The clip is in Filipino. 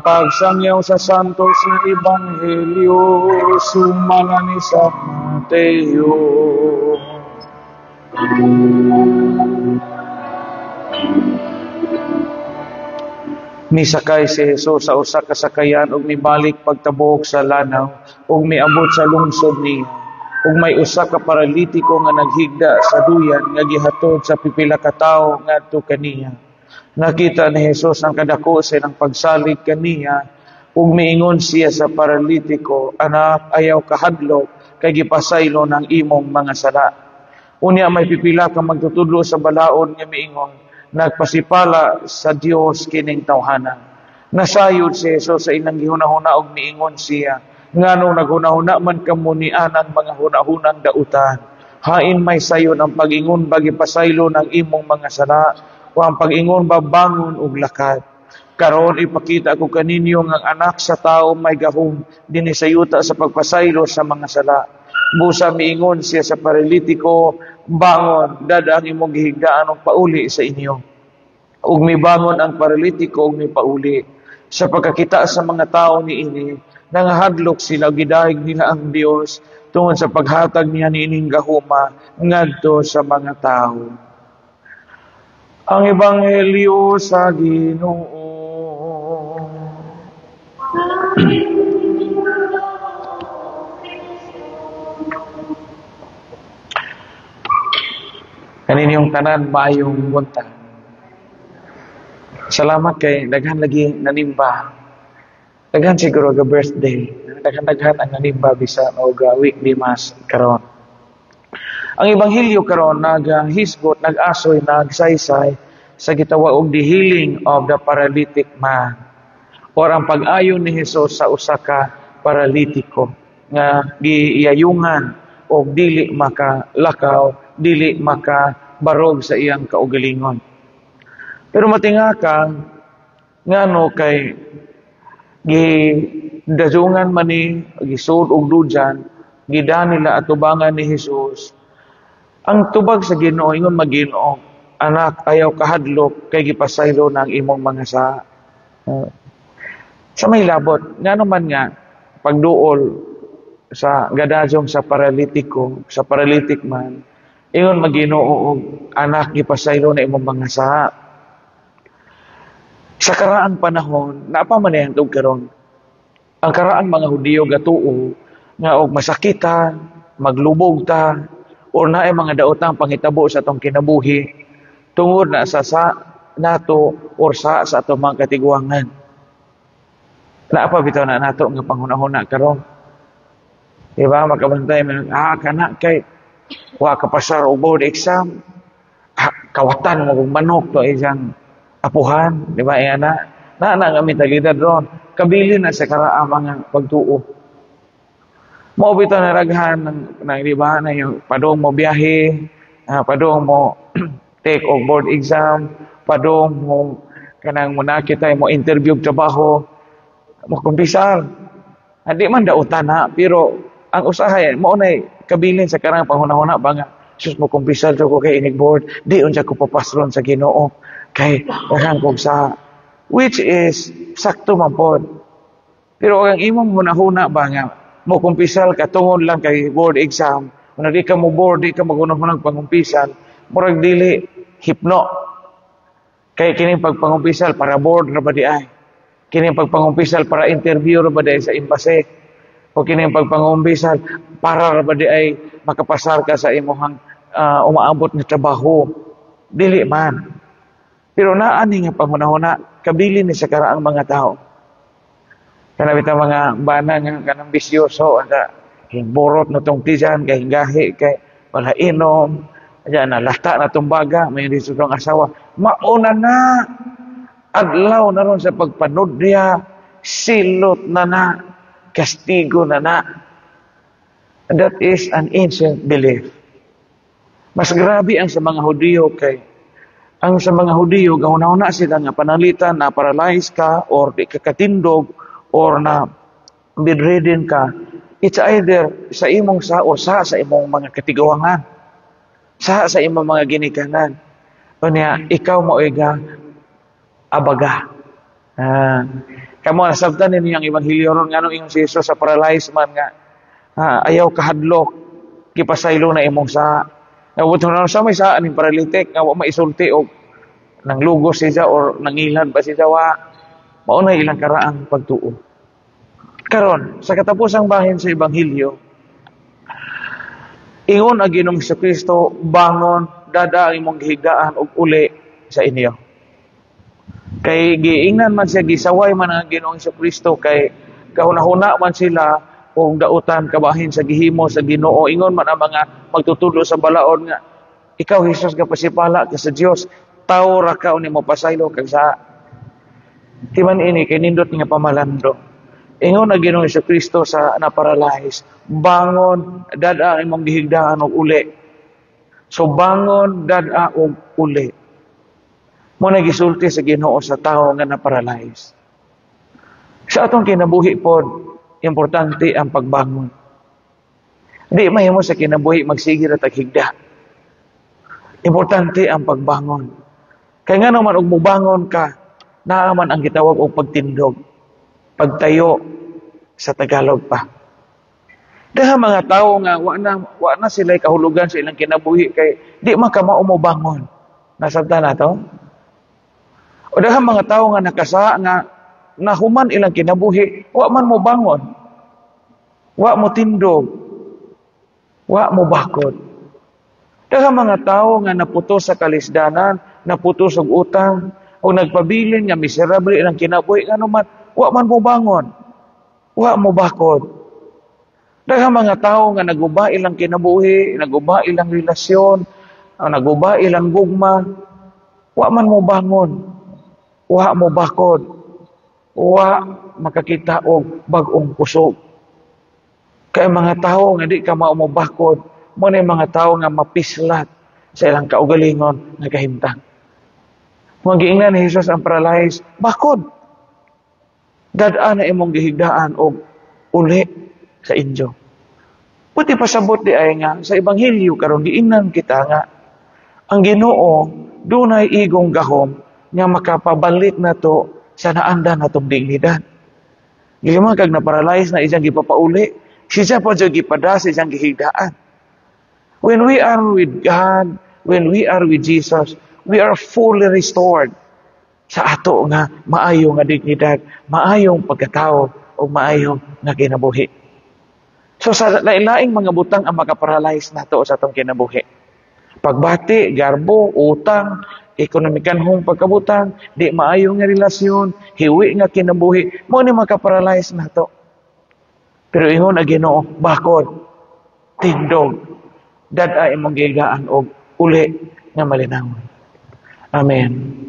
Pagsangyaw sa santos na Ebanghelyo, sumala ni San Mateo. Misakay si Jesus sa usa ka sakayan ug mibalik pagtabok sa lanaw ug miabot sa lungsod niya. Ug may usa ka paralitiko nga naghigda sa duyan nga gihatod sa pipila ka tawo ngadto kaniya. Nakita ni Jesus ang kadako sa ilang pagsalig kaniya ug miingon siya sa paralitiko, "Anak, ayaw kahadlok kay gipasaylo ng imong mga sala." Unya may pipila ka magtutudlo sa balaod nga miingon, "Nagpasipala sa Dios kining tawhana." Nasayod si Jesus sa ilang gihunahuna ug miingon siya, "Ngano naghunahuna man kamo ni anang mga hunahunang dautan? Hain may sayon ang pag-ingon ba gipasaylo ng imong mga sala, o ang pag-ingon ba bangon ug lakad? Karon ipakita ko kaninyo nga ang anak sa tao may gahom dinhi sa yuta sa pagpasaylo sa mga sala." Busa miingon siya sa paralitiko, "Bangon, dada ang imong gihigdaan og pauli sa inyo." Ug mibangon ang paralitiko ug mipauli. Sa pagkakita sa mga tao niini, nangahadlok sila, gidahig nila ang Dios tungod sa paghatag niya niining gahuma ngadto sa mga tao. Ang Ebanghelyo sa Ginoo. Kaninyong tanan maayong buntag. Salamat kay daghan lagi nanimba. Daghan siguro ga birthday. Daghan ang nanimba bisan og weekly mass karon. Ang Ebanghelyo karon naghisgot, nag-asoy, nagsaysay sa gitawag og the healing of the paralytic man, or ang pag-ayon ni Jesus sa usa ka paralitiko nga giiyayungan og dili makalakaw, dili makabarog sa iyang kaugalingon. Pero matingaka ngano kay gidazungan man ni gisud og dujan, gida nila atubangan ni Jesus. Ang tubag sa Ginoo ingon mag-Ginoo, "Anak, ayaw kahadlok kay gipasaylo ng imong mga sa." Sa may labot, ngano man nga pagduol sa gadajong sa paralitiko, sa paralytic man, ingon mag-Ginoo og, "Anak, gipasaylo na imong mga sa." Sa karaang panahon, naapa man yan itong karon. Ang karaang mga Hudiyo gatuo nga og masakitan, maglubog ta, o na ay mga daotang pangitabo sa atong kinabuhi tungod na sa nato or sa atong mga katiguangan. Naapa bitaw na nato nga panghuna-huna karon. Diba, makabantay man, kana kay wa ka pasar og board exam, kawatan mo kung manok to isang apuhan, di ba, na nga tagidad ron, kabili na sa karaang mga pagtuo. Mao bitaw na raghan ng di ba, na yung padong mo biyahe, padong mo take og board exam, padong mo kanang munakit ay mo interview trabaho, mo kumpisal. Hindi man dautan na, pero ang usahay mo nay kabilin sa karang panghuna-huna ba nga, sus mo kumpisal ko kay inig board, di unsa ko papasron sa Ginoo. Kay daghang kog sa, which is sakto man pod. Pero ang imong hunahuna ba nga mo kumpisal ka tungod lang kay board exam, kung di ka mo board, di ka magunahunang pangumpisal, murag dili hipno. Kay kining pagpangumpisal para board ra ba di ay, kining pagpangumpisal para interview ra ba di sa embassy, o kining pagpangumpisal para ra ba di ay makapasar ka sa imong umaabot na trabaho, dili man. Pero naani nga panghunahuna, kabili ni sa karaang mga tao. Kana bitaw mga bana nga kanang bisyoso, borot na tong tijan, kay gahi, kay wala inom, na lata na tong baga, may dito tong asawa. Mauna na, adlaw na ron sa pagpanood niya, silot na, kastigo na. That is an ancient belief. Mas grabe ang sa mga Hudiyo kay ang sa mga Hudiyo, gahuna-huna sila nga panalitan na paralyzed ka or di ka katindog or na bedridden ka. It's either sa imong sa o sa imong mga katiguangan. Sa imong mga ginikanan. O niya, ikaw mo abaga. Kamo nasabtan ninyo ang ebanghelyo ron ngano ingon si Jesus sa paralyzed man nga ayaw kahadlok kipasaylo na imong sa. Nawut na sa may saan ning paralytic nga wa maisulti og nang lugos siya or nangilad ba siya wa mao na ilang karaang pagtuo. Karon sa katapusang bahin sa ebanghelyo ingon ang Ginoong Kristo, bangon, dada ang imong gihigdaan og uli sa inyo. Kay giingnan man siya, gisaway man ang Ginoong Kristo, kay kahuna-huna man sila kung dautan kabahin sa gihimo sa Ginoo. Ingon man ang mga magtutulo sa balaod nga, ikaw Jesus ka pasipala ka sa Dios, tao ra ka ni mo pasaylo kag sa timan ini kay nindot nga pamalando. Ingon na Ginoong Kristo sa naparalyze, bangon, dada ang imong gihigdaan og uli. So bangon, dada og uli. Mo na gisulti sa Ginoo sa tao nga naparalyze. Sa atong kinabuhi pod, importante ang pagbangon. Di mahimo sa kinabuhi magsige ra tag higda. Importante ang pagbangon. Kay nga naman og mubangon ka, naa man ang gitawag og pagtindog. Pagtayo sa Tagalog pa. Dahil mga tao nga wa na sila kahulugan sa ilang kinabuhi kay di man ka maumobangon. Nasabtan na to? O dahil mga tao nga nakasa nga nahuman ilang kinabuhi, wa man mo bangon. Wa mo tindog. Wa mo bakod. Dahil mga tao nga naputos sa kalisdanan, naputos og utang, o nagpabilin nga miserable ilang kinabuhi nga naman, wa man mo bangon. Wa mo bakod. Dahil mga tao nga naguba ilang kinabuhi, naguba ilang relasyon, naguba ilang gugma, wa man mo bangon. Wa mo bakod. Wa makakita og bag-ong kusog. Kaya mga tao nga di ka mao mo bakod, mo na mga tao nga mapislat sa ilang kaugalingon nga kahimtang. Kung giingnan ni Jesus ang paralyzed, bakod. Dadaan na imong gihigdaan o uli sa inyo. Puti pasabot di ay nga, sa ebanghelyo karon giingnan kita nga, ang Ginoo dunay igong gahom nga makapabalik na to sa naanda na tong dignidad. Lima kag na-paralyze na isang gipapauli, siya po dyan gipada sa isang gihigdaan. When we are with God, when we are with Jesus, we are fully restored sa ato nga maayong nga dignidad, maayong pagkatao o maayong nga kinabuhi. So sa lain-laing mga butang ang makaparalyze nato sa atong kinabuhi. Pagbati, garbo, utang, ekonomikanhong pagkabutang, di maayong nga relasyon, hiwi nga kinabuhi, mo ni makaparalyze nato. Pero ingon ang Ginoo, bakod, tindog, dad-a imong gigaan og uli nga malinawon. Amen.